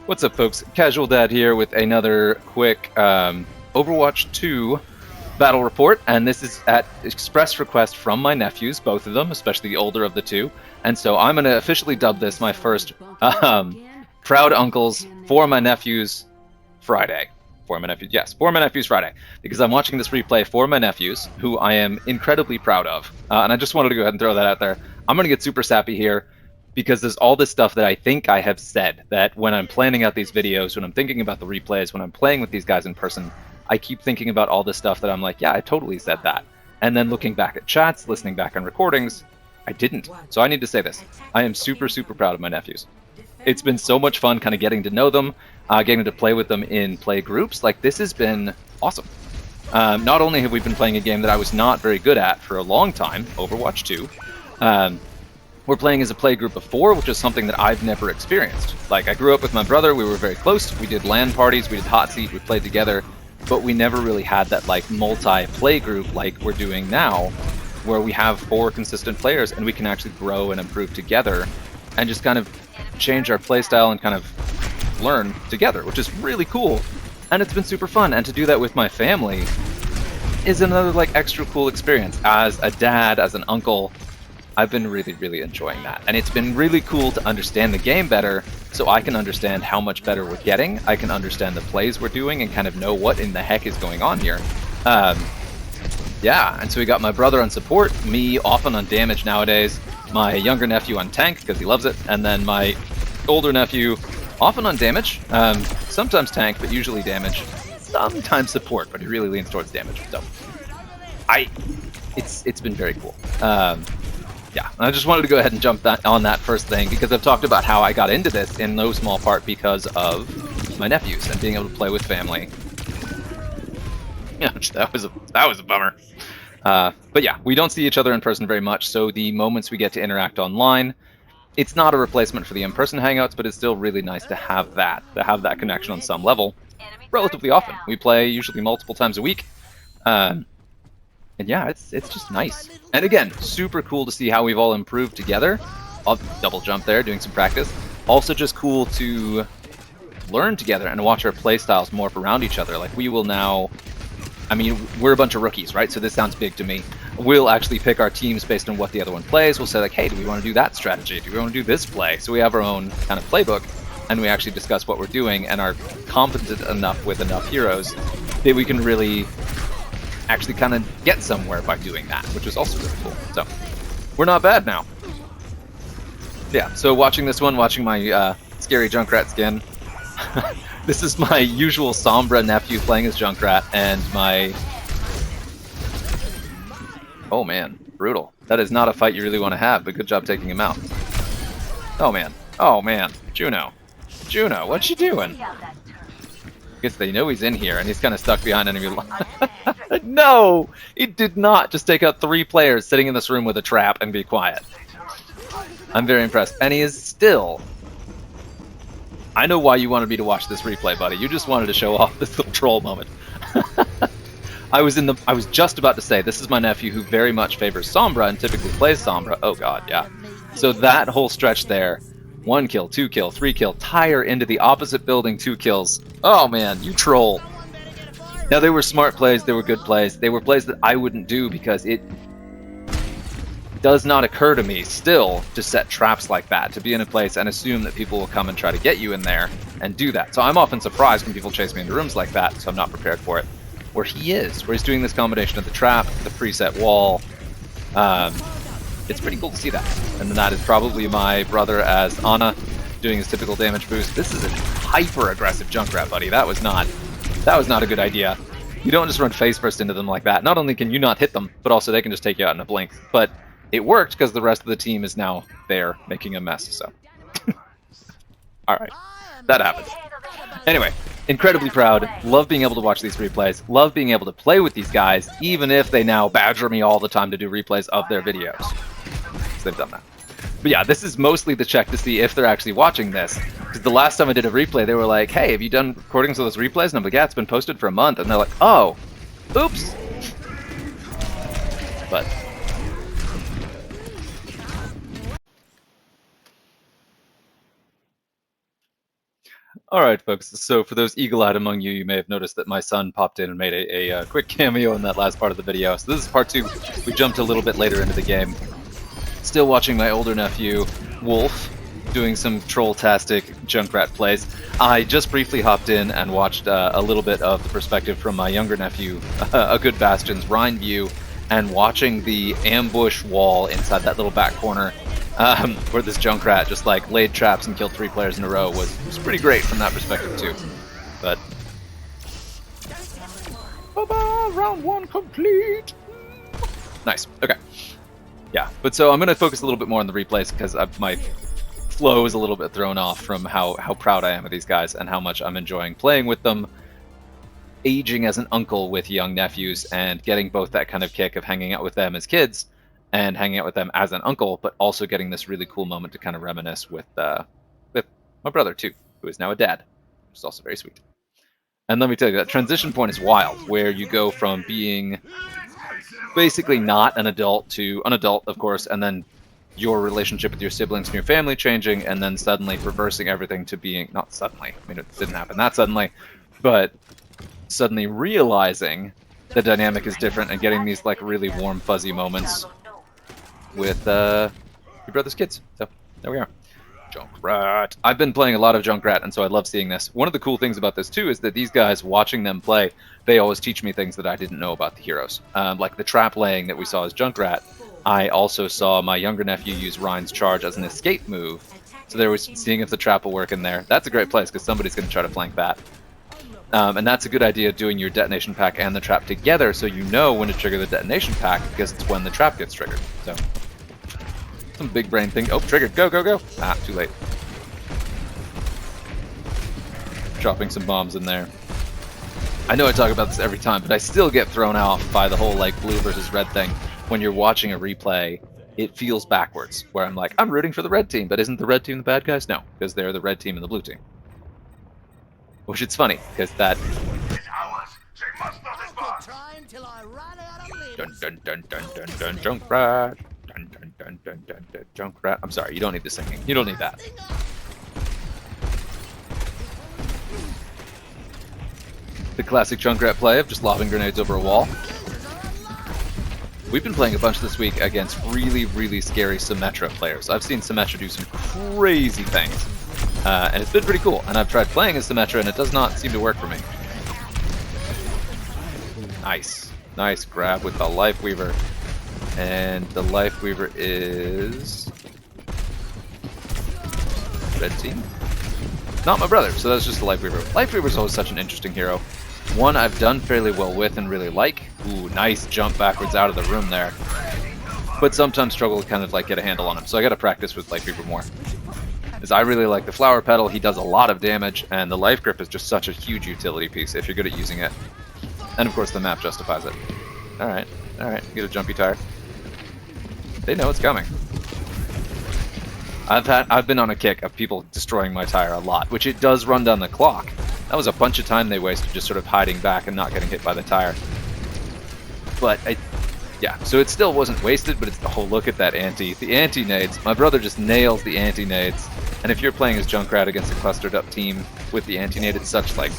What's up, folks? Casual Dad here with another quick Overwatch 2 battle report, and this is at express request from my nephews, both of them, especially the older of the two. And so I'm going to officially dub this my first Proud Uncles for my nephews Friday. For my nephews Friday, because I'm watching this replay for my nephews, who I am incredibly proud of. And I just wanted to go ahead and throw that out there. I'm going to get super sappy here, because there's all this stuff that I think I have said, that when I'm planning out these videos, when I'm thinking about the replays, when I'm playing with these guys in person, I keep thinking about all this stuff that I'm like, yeah, I totally said that. And then looking back at chats, listening back on recordings, I didn't. So I need to say this. I am super, super proud of my nephews. It's been so much fun kind of getting to know them, getting to play with them in play groups. Like, this has been awesome. Not only have we been playing a game that I was not very good at for a long time, Overwatch 2, we're playing as a play group of 4, which is something that I've never experienced. Like, I grew up with my brother, we were very close, we did LAN parties, we did hot seat, we played together, but we never really had that, like, multi-play group like we're doing now, where we have 4 consistent players and we can actually grow and improve together and just kind of change our playstyle and kind of learn together, which is really cool. And it's been super fun, and to do that with my family is another, like, extra cool experience. As a dad, as an uncle, I've been really, really enjoying that. And it's been really cool to understand the game better, so I can understand how much better we're getting. I can understand the plays we're doing and kind of know what in the heck is going on here. Yeah, and so we got my brother on support, me often on damage nowadays, my younger nephew on tank because he loves it, and then my older nephew often on damage, sometimes tank, but usually damage, sometimes support, but he really leans towards damage. So it's been very cool. Yeah, I just wanted to go ahead and jump on that first thing, because I've talked about how I got into this in no small part because of my nephews and being able to play with family. Yeah, that was a bummer. But yeah, we don't see each other in person very much, so the moments we get to interact online, it's not a replacement for the in-person hangouts, but it's still really nice to have that connection on some level relatively often. We play usually multiple times a week. And yeah, it's just nice. And again, super cool to see how we've all improved together. I'll double jump there, doing some practice. Also just cool to learn together and watch our playstyles morph around each other. Like, we will now... I mean, we're a bunch of rookies, right? So this sounds big to me. We'll actually pick our teams based on what the other one plays. We'll say, like, hey, do we want to do that strategy? Do we want to do this play? So we have our own kind of playbook, and we actually discuss what we're doing and are competent enough with enough heroes that we can really actually kind of get somewhere by doing that, which is also really cool. So we're not bad now. Yeah, so watching this one, watching my scary Junkrat skin. This is my usual Sombra nephew playing as Junkrat, and my... Oh man, brutal. That is not a fight you really want to have, but good job taking him out. Oh man, Juno, what you doing? I guess they know he's in here, and he's kind of stuck behind enemy line. No! He did not just take out 3 players sitting in this room with a trap and be quiet. I'm very impressed. And he is still... I know why you wanted me to watch this replay, buddy. You just wanted to show off this little troll moment. I was just about to say, this is my nephew who very much favors Sombra and typically plays Sombra. Oh god, yeah. So that whole stretch there, 1 kill, 2 kill, 3 kill, tire into the opposite building, 2 kills. Oh man, you troll. Now, they were smart plays, they were good plays, they were plays that I wouldn't do, because it does not occur to me still to set traps like that, to be in a place and assume that people will come and try to get you in there and do that. So I'm often surprised when people chase me into rooms like that, so I'm not prepared for it. Where he's doing this combination of the trap, the preset wall, it's pretty cool to see that. And then that is probably my brother as Ana doing his typical damage boost. This is a hyper-aggressive Junkrat, buddy. That was not a good idea. You don't just run face first into them like that. Not only can you not hit them, but also they can just take you out in a blink. But it worked because the rest of the team is now there making a mess, so. Alright, that happened. Anyway, incredibly proud. Love being able to watch these replays. Love being able to play with these guys, even if they now badger me all the time to do replays of their videos. So they've done that. But yeah, this is mostly the check to see if they're actually watching this. Because the last time I did a replay, they were like, hey, have you done recordings of those replays? And I'm like, yeah, it's been posted for a month. And they're like, oh, oops. But... Alright, folks, so for those eagle-eyed among you, you may have noticed that my son popped in and made a quick cameo in that last part of the video. So this is part 2. We jumped a little bit later into the game. Still watching my older nephew, Wolf, doing some troll-tastic Junkrat plays. I just briefly hopped in and watched a little bit of the perspective from my younger nephew, a good Bastion's Rhine view, and watching the ambush wall inside that little back corner where this Junkrat just like laid traps and killed 3 players in a row was pretty great from that perspective too. But round 1 complete. Nice. Okay. Yeah. But so I'm going to focus a little bit more on the replays because my flow is a little bit thrown off from how proud I am of these guys and how much I'm enjoying playing with them, aging as an uncle with young nephews, and getting both that kind of kick of hanging out with them as kids and hanging out with them as an uncle, but also getting this really cool moment to kind of reminisce with my brother too, who is now a dad, which is also very sweet. And let me tell you, that transition point is wild, where you go from being basically not an adult to an adult, of course, and then your relationship with your siblings and your family changing, and then suddenly reversing everything to being, not suddenly, I mean, it didn't happen that suddenly, but suddenly realizing the dynamic is different and getting these like really warm, fuzzy moments with your brother's kids. So there we are. Junkrat. I've been playing a lot of Junkrat, and so I love seeing this. One of the cool things about this too is that these guys, watching them play, they always teach me things that I didn't know about the heroes. Like the trap laying that we saw as Junkrat, I also saw my younger nephew use Rhine's charge as an escape move. So there was seeing if the trap will work in there. That's a great place because somebody's going to try to flank that. And that's a good idea, doing your detonation pack and the trap together, so you know when to trigger the detonation pack because it's when the trap gets triggered. So some big brain thing. Oh, triggered. Go, go, go. Ah, too late. Dropping some bombs in there. I know I talk about this every time, but I still get thrown off by the whole like blue versus red thing. When you're watching a replay, it feels backwards, where I'm like, I'm rooting for the red team, but isn't the red team the bad guys? No, because they're the red team and the blue team. Which it's funny, because that... Dun dun dun dun dun dun Junkrat. Dun dun dun dun dun dun Junkrat. I'm sorry, you don't need the singing. You don't need that. The classic Junkrat play of just lobbing grenades over a wall. We've been playing a bunch this week against really, really scary Symmetra players. I've seen Symmetra do some crazy things. And it's been pretty cool. And I've tried playing as Symmetra, and it does not seem to work for me. Nice. Nice grab with the Life Weaver. And the Life Weaver is... red team? Not my brother, so that's just the Life Weaver. Life Weaver is always such an interesting hero. One I've done fairly well with and really like. Ooh, nice jump backwards out of the room there. But sometimes struggle to kind of like get a handle on him, so I gotta practice with Life Weaver more. As I really like the Flower Petal, he does a lot of damage, and the Life Grip is just such a huge utility piece if you're good at using it. And of course the map justifies it. Alright, get a jumpy tire. They know it's coming. I've been on a kick of people destroying my tire a lot, which it does run down the clock. That was a bunch of time they wasted just sort of hiding back and not getting hit by the tire. But, yeah, so it still wasn't wasted, but it's the whole look at that anti. The anti-nades, my brother just nails the anti-nades. And if you're playing as Junkrat against a clustered up team with the anti-nade, it's such like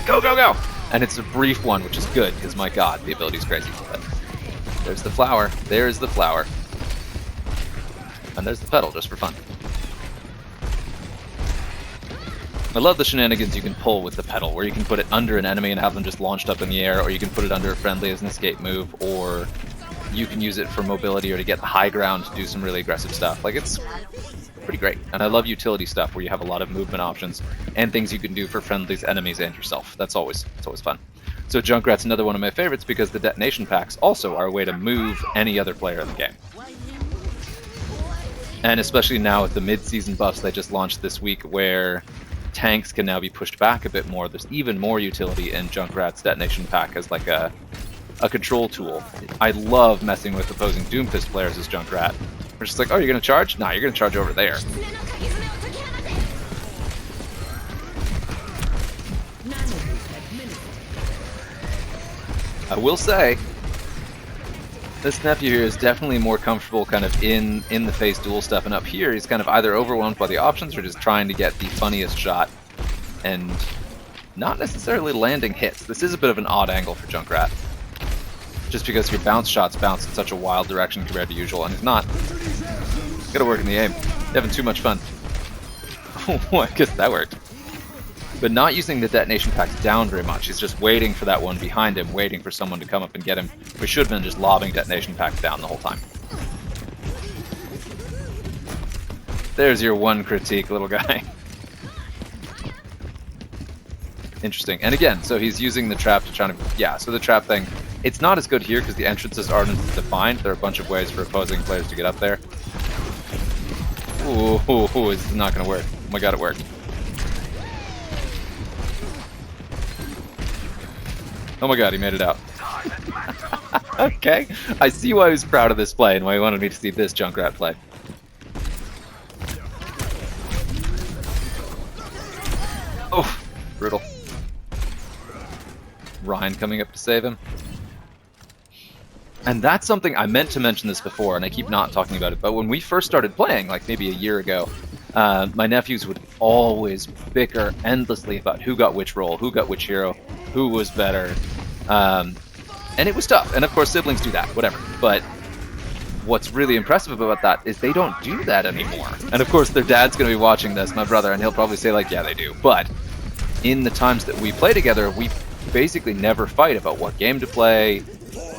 go, go, go! And it's a brief one, which is good, because my god, the ability's crazy. But there's the flower, there's the flower. And there's the petal, just for fun. I love the shenanigans you can pull with the petal, where you can put it under an enemy and have them just launched up in the air, or you can put it under a friendly as an escape move, or you can use it for mobility or to get the high ground to do some really aggressive stuff. Like, it's pretty great. And I love utility stuff where you have a lot of movement options and things you can do for friendlies, enemies, and yourself. It's always fun. So Junkrat's another one of my favorites because the detonation packs also are a way to move any other player in the game. And especially now with the mid-season buffs they just launched this week, where tanks can now be pushed back a bit more. There's even more utility in Junkrat's detonation pack as like a control tool. I love messing with opposing Doomfist players as Junkrat. We're just like, oh, you're gonna charge? Nah, you're gonna charge over there. I will say, This nephew here is definitely more comfortable kind of in the face duel stuff, and up here he's kind of either overwhelmed by the options or just trying to get the funniest shot and not necessarily landing hits. This is a bit of an odd angle for Junkrat, just because your bounce shots bounce in such a wild direction compared to usual, and it's not. Gotta work in the aim. You're having too much fun. Oh, I guess that worked. But not using the detonation packs down very much. He's just waiting for that one behind him, waiting for someone to come up and get him. We should have been just lobbing detonation packs down the whole time. There's your one critique, little guy. Interesting. And again, so he's using the trap to try to... Yeah, so the trap thing, it's not as good here because the entrances aren't as defined. There are a bunch of ways for opposing players to get up there. Ooh, it's not going to work. Oh my god, it worked. Oh my god, he made it out. Okay, I see why he was proud of this play and why he wanted me to see this Junkrat play. Oh, brutal. Ryan coming up to save him. And that's something, I meant to mention this before, and I keep not talking about it, but when we first started playing, like maybe a year ago, my nephews would always bicker endlessly about who got which role, who got which hero, who was better, and it was tough. And of course, siblings do that, whatever. But what's really impressive about that is they don't do that anymore. And of course, their dad's going to be watching this, my brother, and he'll probably say like, yeah, they do. But in the times that we play together, we basically never fight about what game to play,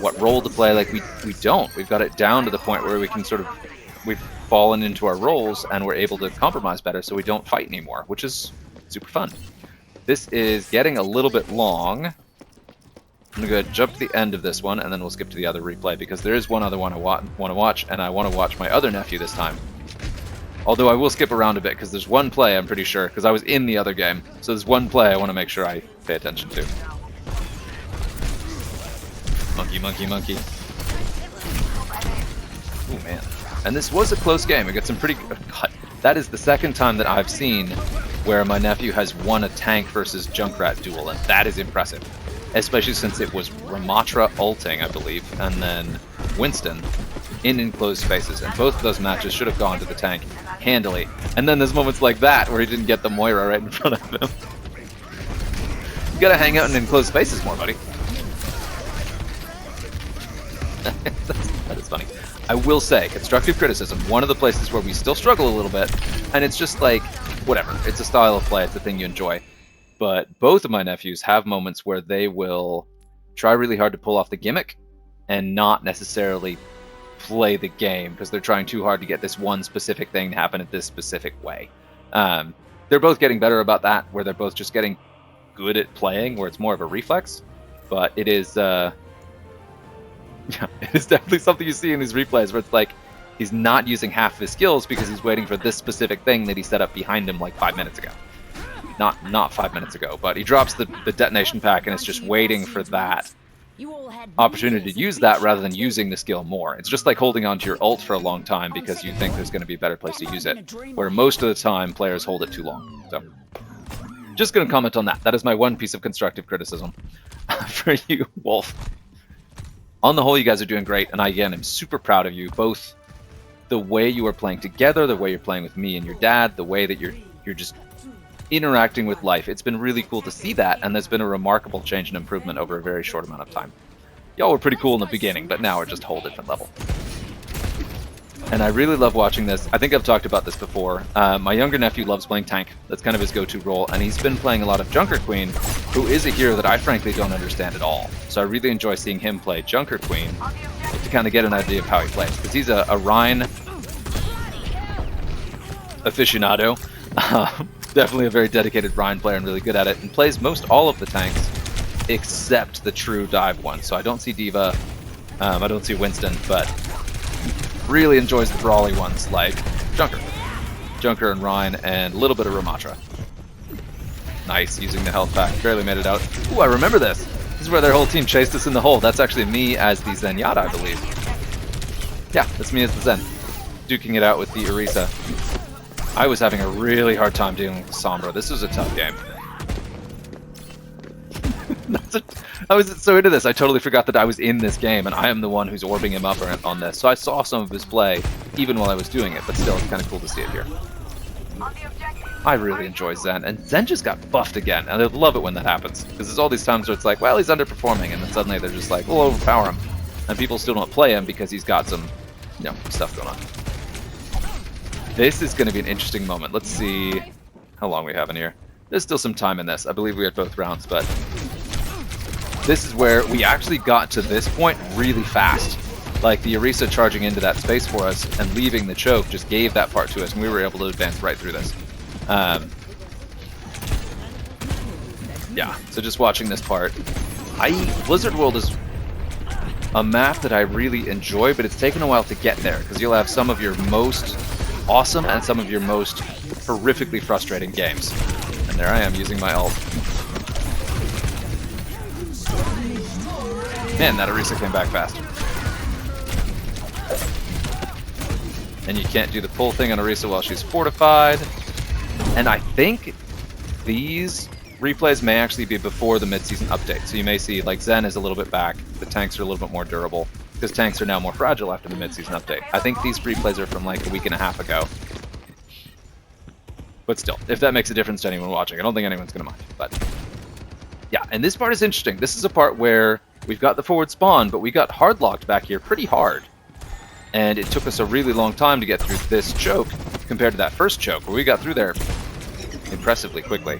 what role to play. Like, we don't. We've got it down to the point where we can sort of, we've fallen into our roles and we're able to compromise better, so we don't fight anymore, which is super fun. This is getting a little bit long. I'm gonna go ahead and jump to the end of this one, and then we'll skip to the other replay, because there is one other one I want to watch, and I want to watch my other nephew this time. Although I will skip around a bit, because there's one play, I'm pretty sure, because I was in the other game. So there's one play I want to make sure I pay attention to. Monkey, monkey, monkey. Oh man. And this was a close game. It got some pretty... God, that is the second time that I've seen where my nephew has won a tank versus Junkrat duel, and that is impressive. Especially since it was Ramatra ulting, I believe, and then Winston in enclosed spaces. And both of those matches should have gone to the tank handily. And then there's moments like that where he didn't get the Moira right in front of him. You gotta hang out in enclosed spaces more, buddy. That is funny. I will say, constructive criticism, one of the places where we still struggle a little bit, and it's just like, whatever, it's a style of play, it's a thing you enjoy. But both of my nephews have moments where they will try really hard to pull off the gimmick and not necessarily play the game because they're trying too hard to get this one specific thing to happen in this specific way. They're both getting better about that, where they're both just getting good at playing, where it's more of a reflex. But it is... yeah, it's definitely something you see in these replays where it's like he's not using half of his skills because he's waiting for this specific thing that he set up behind him like 5 minutes ago. Not 5 minutes ago, but he drops the detonation pack and it's just waiting for that opportunity to use that rather than using the skill more. It's just like holding on to your ult for a long time because you think there's going to be a better place to use it, where most of the time players hold it too long. So, just going to comment on that. That is my one piece of constructive criticism for you, Wolf. On the whole, you guys are doing great, and I, again, am super proud of you, both the way you are playing together, the way you're playing with me and your dad, the way that you're just interacting with life. It's been really cool to see that, and there's been a remarkable change and improvement over a very short amount of time. Y'all were pretty cool in the beginning, but now we're just a whole different level. And I really love watching this. I think I've talked about this before. My younger nephew loves playing tank. That's kind of his go-to role, and he's been playing a lot of Junker Queen, who is a hero that I frankly don't understand at all. So I really enjoy seeing him play Junker Queen to kind of get an idea of how he plays, because he's a Rhine aficionado. Definitely a very dedicated Rhine player and really good at it, and plays most all of the tanks except the true dive one. So I don't see Diva, I don't see Winston, but really enjoys the brawly ones like Junker and Rhine, and a little bit of Ramatra. Nice, using the health pack, barely made it out. Ooh, I remember this. This is where their whole team chased us in the hole. That's actually me as the Zenyatta, I believe. Yeah, that's me as the Zen, duking it out with the Orisa. I was having a really hard time dealing with Sombra. This was a tough game. I was so into this, I totally forgot that I was in this game, and I am the one who's orbing him up on this. So I saw some of his play, even while I was doing it, but still, it's kind of cool to see it here. I really enjoy Zen, and Zen just got buffed again, and I love it when that happens, because there's all these times where it's like, well, he's underperforming, and then suddenly they're just like, we'll overpower him, and people still don't play him because he's got some, you know, stuff going on. This is going to be an interesting moment. Let's see how long we have in here. There's still some time in this. I believe we had both rounds, but this is where we actually got to this point really fast. Like, the Orisa charging into that space for us and leaving the choke just gave that part to us, and we were able to advance right through this. Yeah, so just watching this part. Blizzard World is a map that I really enjoy, but it's taken a while to get there, because you'll have some of your most awesome and some of your most horrifically frustrating games. And there I am using my ult. Man, that Orisa came back fast. And you can't do the pull thing on Orisa while she's fortified. And I think these replays may actually be before the mid-season update. So you may see, like, Zen is a little bit back. The tanks are a little bit more durable, because tanks are now more fragile after the mid-season update. I think these replays are from like a week and a half ago. But still, if that makes a difference to anyone watching, I don't think anyone's going to mind. But yeah, and this part is interesting. This is a part where we've got the forward spawn, but we got hard-locked back here pretty hard. And it took us a really long time to get through this choke compared to that first choke, where we got through there impressively quickly.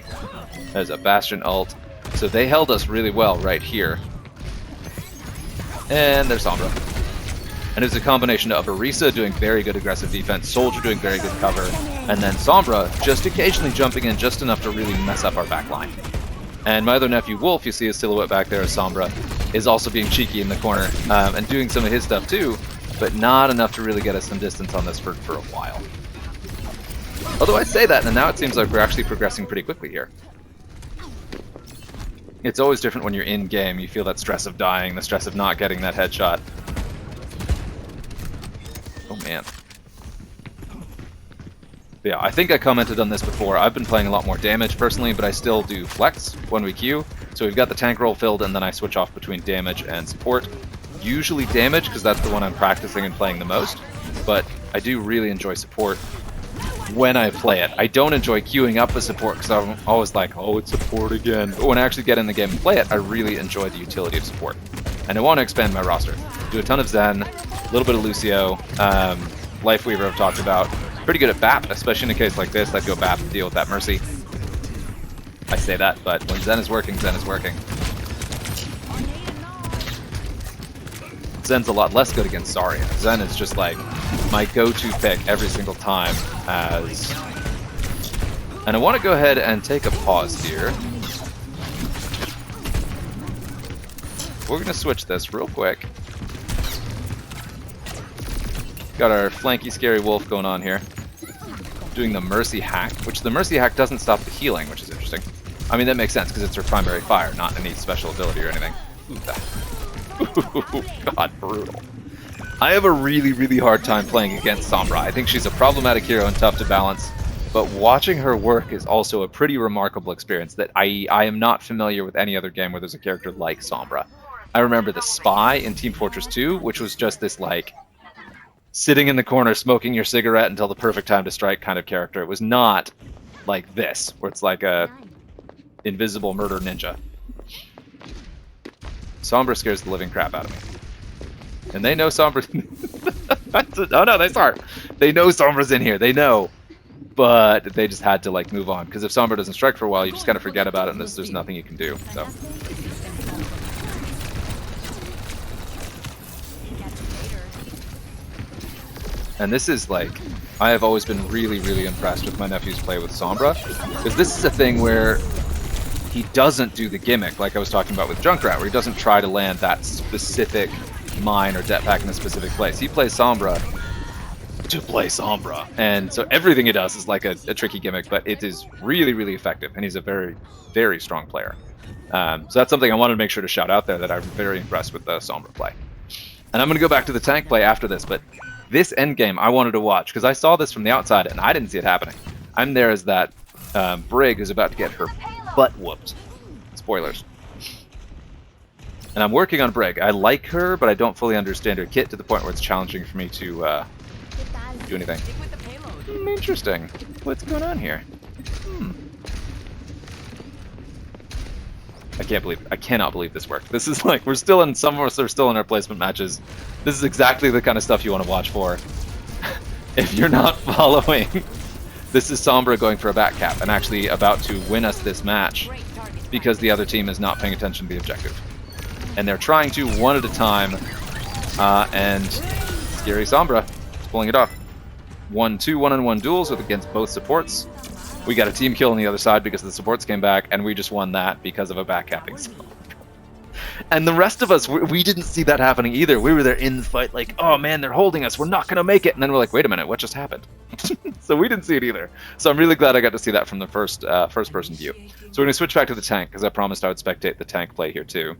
There's a Bastion ult. So they held us really well right here. And there's Sombra. And it was a combination of Orisa doing very good aggressive defense, Soldier doing very good cover, and then Sombra just occasionally jumping in just enough to really mess up our backline. And my other nephew, Wolf, you see his silhouette back there as Sombra, is also being cheeky in the corner and doing some of his stuff too, but not enough to really get us some distance on this for a while. Although I say that, and now it seems like we're actually progressing pretty quickly here. It's always different when you're in-game. You feel that stress of dying, the stress of not getting that headshot. Oh, man. But yeah, I think I commented on this before. I've been playing a lot more damage personally, but I still do flex when we queue. So we've got the tank role filled, and then I switch off between damage and support. Usually damage, because that's the one I'm practicing and playing the most. But I do really enjoy support when I play it. I don't enjoy queuing up a support because I'm always like, oh, it's support again. But when I actually get in the game and play it, I really enjoy the utility of support. And I want to expand my roster. Do a ton of Zen, a little bit of Lucio, Lifeweaver I've talked about. Pretty good at BAP, especially in a case like this. I'd go BAP to deal with that Mercy. I say that, but when Zen is working, Zen is working. Zen's a lot less good against Zarya. Zen is just like my go-to pick every single time as... And I want to go ahead and take a pause here. We're going to switch this real quick. Got our flanky scary wolf going on here. Doing the Mercy hack, which the Mercy hack doesn't stop the healing, which is interesting. I mean, that makes sense because it's her primary fire, not any special ability or anything. Ooh, God, brutal. I have a really, really hard time playing against Sombra. I think she's a problematic hero and tough to balance, but watching her work is also a pretty remarkable experience that I am not familiar with any other game where there's a character like Sombra. I remember the Spy in Team Fortress 2, which was just this, like, sitting in the corner smoking your cigarette until the perfect time to strike kind of character. It was not like this, where it's like a invisible murder ninja. Sombra scares the living crap out of me. And they know Sombra's... oh no, they saw her. They know Sombra's in here. They know. But they just had to, like, move on. Because if Sombra doesn't strike for a while, you just kind of forget about it and there's nothing you can do. So. And this is, like... I have always been really, really impressed with my nephew's play with Sombra. Because this is a thing where... he doesn't do the gimmick like I was talking about with Junkrat, where he doesn't try to land that specific mine or jetpack in a specific place. He plays Sombra to play Sombra. And so everything he does is like a tricky gimmick, but it is really, really effective. And he's a very, very strong player. So that's something I wanted to make sure to shout out there, that I'm very impressed with the Sombra play. And I'm going to go back to the tank play after this, but this endgame I wanted to watch, because I saw this from the outside and I didn't see it happening. I'm there as that Brig is about to get her butt whooped. Spoilers. And I'm working on Brig. I like her, but I don't fully understand her kit to the point where it's challenging for me to do anything. Interesting. What's going on here? I cannot believe this worked. This is like, some of us are still in our placement matches. This is exactly the kind of stuff you want to watch for. If you're not following, this is Sombra going for a back cap and actually about to win us this match because the other team is not paying attention to the objective. And they're trying to one at a time, and scary Sombra is pulling it off. 2 one-on-one duels against both supports. We got a team kill on the other side because the supports came back, and we just won that because of a backcapping. And the rest of us, we didn't see that happening either. We were there in the fight like, oh man, they're holding us, we're not going to make it. And then we're like, wait a minute, what just happened? So we didn't see it either. So I'm really glad I got to see that from the first-person view. So we're going to switch back to the tank, because I promised I would spectate the tank play here too.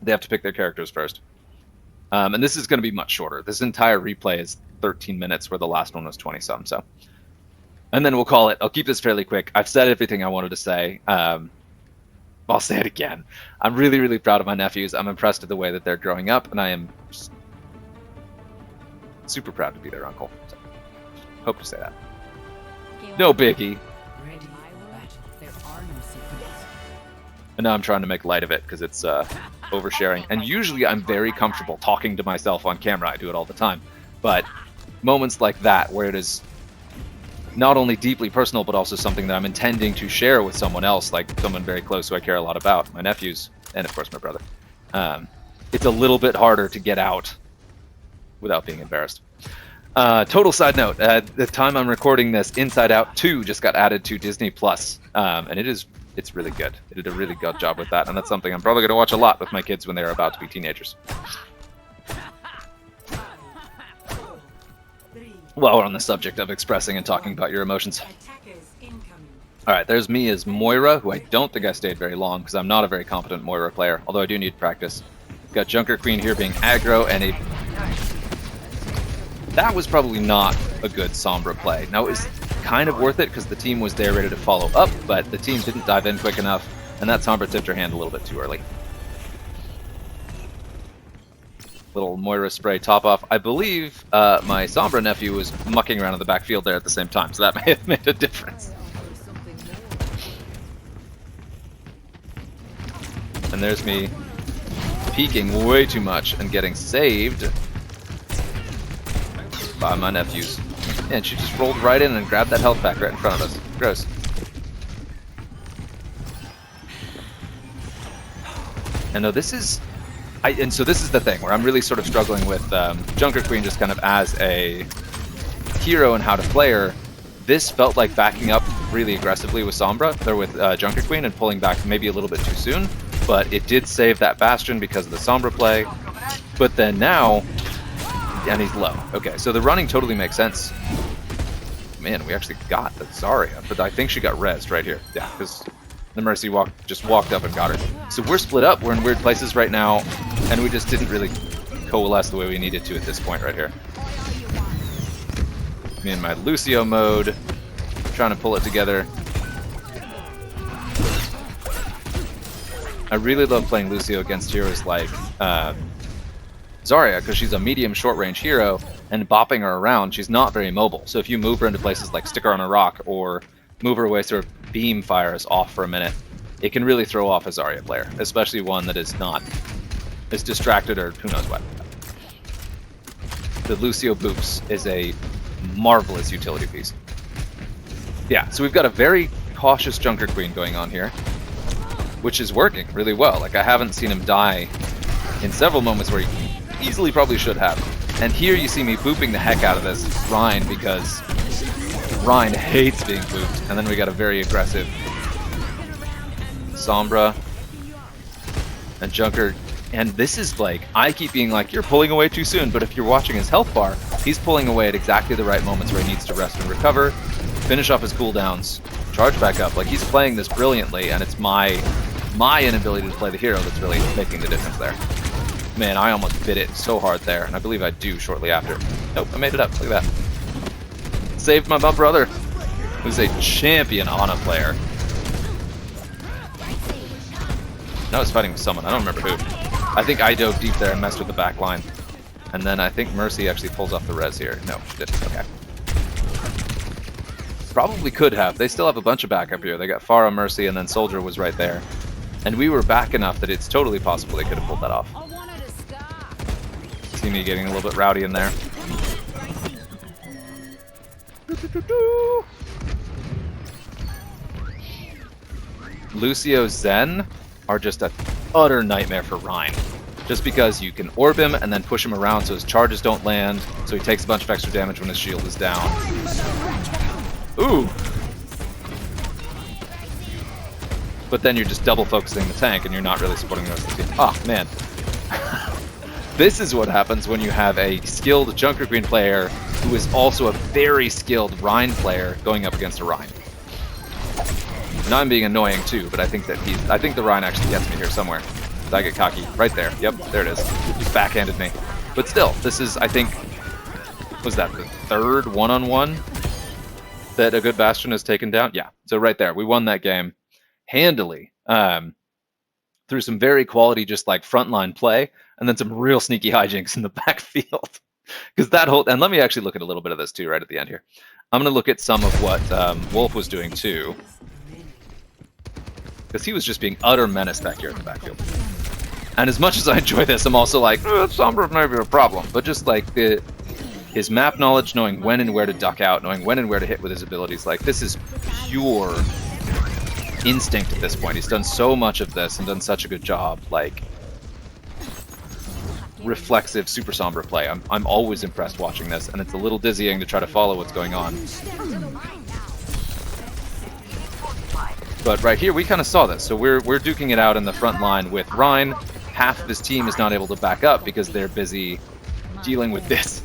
They have to pick their characters first. And this is going to be much shorter. This entire replay is 13 minutes, where the last one was 20-some, so... And then we'll call it. I'll keep this fairly quick. I've said everything I wanted to say. I'll say it again. I'm really, really proud of my nephews. I'm impressed with the way that they're growing up, and I am just super proud to be their uncle. So, hope to say that. No biggie. And now I'm trying to make light of it because it's oversharing. And usually I'm very comfortable talking to myself on camera. I do it all the time. But moments like that, where it is not only deeply personal, but also something that I'm intending to share with someone else, like someone very close who I care a lot about, my nephews, and of course my brother. It's a little bit harder to get out without being embarrassed. Total side note, the time I'm recording this, Inside Out 2 just got added to Disney+, and it's really good. It did a really good job with that, and that's something I'm probably going to watch a lot with my kids when they're about to be teenagers. While we're on the subject of expressing and talking about your emotions. Alright, there's me as Moira, who I don't think I stayed very long, because I'm not a very competent Moira player, although I do need practice. Got Junker Queen here being aggro, and that was probably not a good Sombra play. Now, it was kind of worth it, because the team was there ready to follow up, but the team didn't dive in quick enough, and that Sombra tipped her hand a little bit too early. Little Moira spray top off. I believe my Sombra nephew was mucking around in the backfield there at the same time, so that may have made a difference. And there's me peeking way too much and getting saved by my nephews. And she just rolled right in and grabbed that health pack right in front of us. Gross. And no, this is... and so this is the thing where I'm really sort of struggling with Junker Queen just kind of as a hero and how to play her. This felt like backing up really aggressively with Sombra, or with Junker Queen, and pulling back maybe a little bit too soon. But it did save that Bastion because of the Sombra play. But then now, and he's low. Okay, so the running totally makes sense. Man, we actually got the Zarya, but I think she got rezzed right here. Yeah, because the Mercy just walked up and got her. So we're split up, we're in weird places right now, and we just didn't really coalesce the way we needed to at this point right here. Me in my Lucio mode, trying to pull it together. I really love playing Lucio against heroes like Zarya, because she's a medium short-range hero, and bopping her around, she's not very mobile. So if you move her into places like stick her on a rock, or move her away so her beam fires off for a minute, it can really throw off a Zarya player, especially one that is distracted or who knows what. The Lucio Boops is a marvelous utility piece. Yeah, so we've got a very cautious Junker Queen going on here, which is working really well. Like, I haven't seen him die in several moments where he easily probably should have. And here you see me booping the heck out of this Rein, because Rein hates being booped. And then we got a very aggressive Sombra and Junker. And this is like, I keep being like, you're pulling away too soon, but if you're watching his health bar, he's pulling away at exactly the right moments where he needs to rest and recover, finish off his cooldowns, charge back up. Like, he's playing this brilliantly, and it's my inability to play the hero that's really making the difference there. Man, I almost bit it so hard there, and I believe I do shortly after. Nope, I made it up. Look at that. Saved my brother, who's a champion Ana player. Now I was fighting with someone. I don't remember who. I think I dove deep there and messed with the back line. And then I think Mercy actually pulls off the res here. No, she didn't. Okay. Probably could have. They still have a bunch of backup here. They got Pharah, Mercy, and then Soldier was right there. And we were back enough that it's totally possible they could have pulled that off. See me getting a little bit rowdy in there. Lucio Zen are just an utter nightmare for Rein. Just because you can orb him and then push him around so his charges don't land, so he takes a bunch of extra damage when his shield is down. Ooh! But then you're just double focusing the tank and you're not really supporting the rest of the team. Oh, man. This is what happens when you have a skilled Junker Queen player who is also a very skilled Rein player going up against a Rein. Now I'm being annoying too, but I think that I think the Rein actually gets me here somewhere. Did I get cocky? Right there. Yep, there it is. He's backhanded me. But still, this is, I think, was that the third one-on-one that a good Bastion has taken down? Yeah, so right there. We won that game handily through some very quality, just like frontline play, and then some real sneaky hijinks in the backfield. Because that whole, and let me actually look at a little bit of this too right at the end here. I'm going to look at some of what Wolf was doing too. Because he was just being utter menace back here in the backfield. And as much as I enjoy this, I'm also like, Sombra may be a problem. But just like his map knowledge, knowing when and where to duck out, knowing when and where to hit with his abilities, like this is pure instinct at this point. He's done so much of this and done such a good job, like reflexive Super Sombra play. I'm always impressed watching this, and it's a little dizzying to try to follow what's going on. But right here, we kind of saw this. So we're duking it out in the front line with Rein. Half of his team is not able to back up because they're busy dealing with this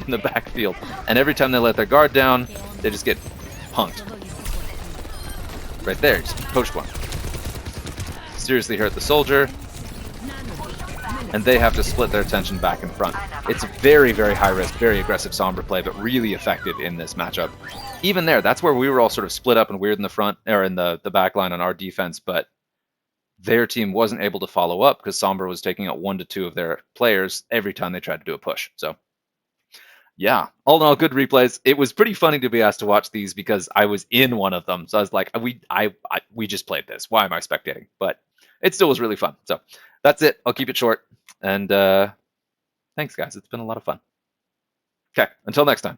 in the backfield. And every time they let their guard down, they just get punked. Right there, just poached one. Seriously hurt the Soldier. And they have to split their attention back in front. It's very, very high risk, very aggressive Sombra play, but really effective in this matchup. Even there, that's where we were all sort of split up and weird in the front, or in the back line on our defense, but their team wasn't able to follow up because Sombra was taking out 1 to 2 of their players every time they tried to do a push. So, yeah, all in all, good replays. It was pretty funny to be asked to watch these because I was in one of them. So I was like, we just played this. Why am I spectating? But it still was really fun. So that's it. I'll keep it short. And thanks, guys. It's been a lot of fun. Okay, until next time.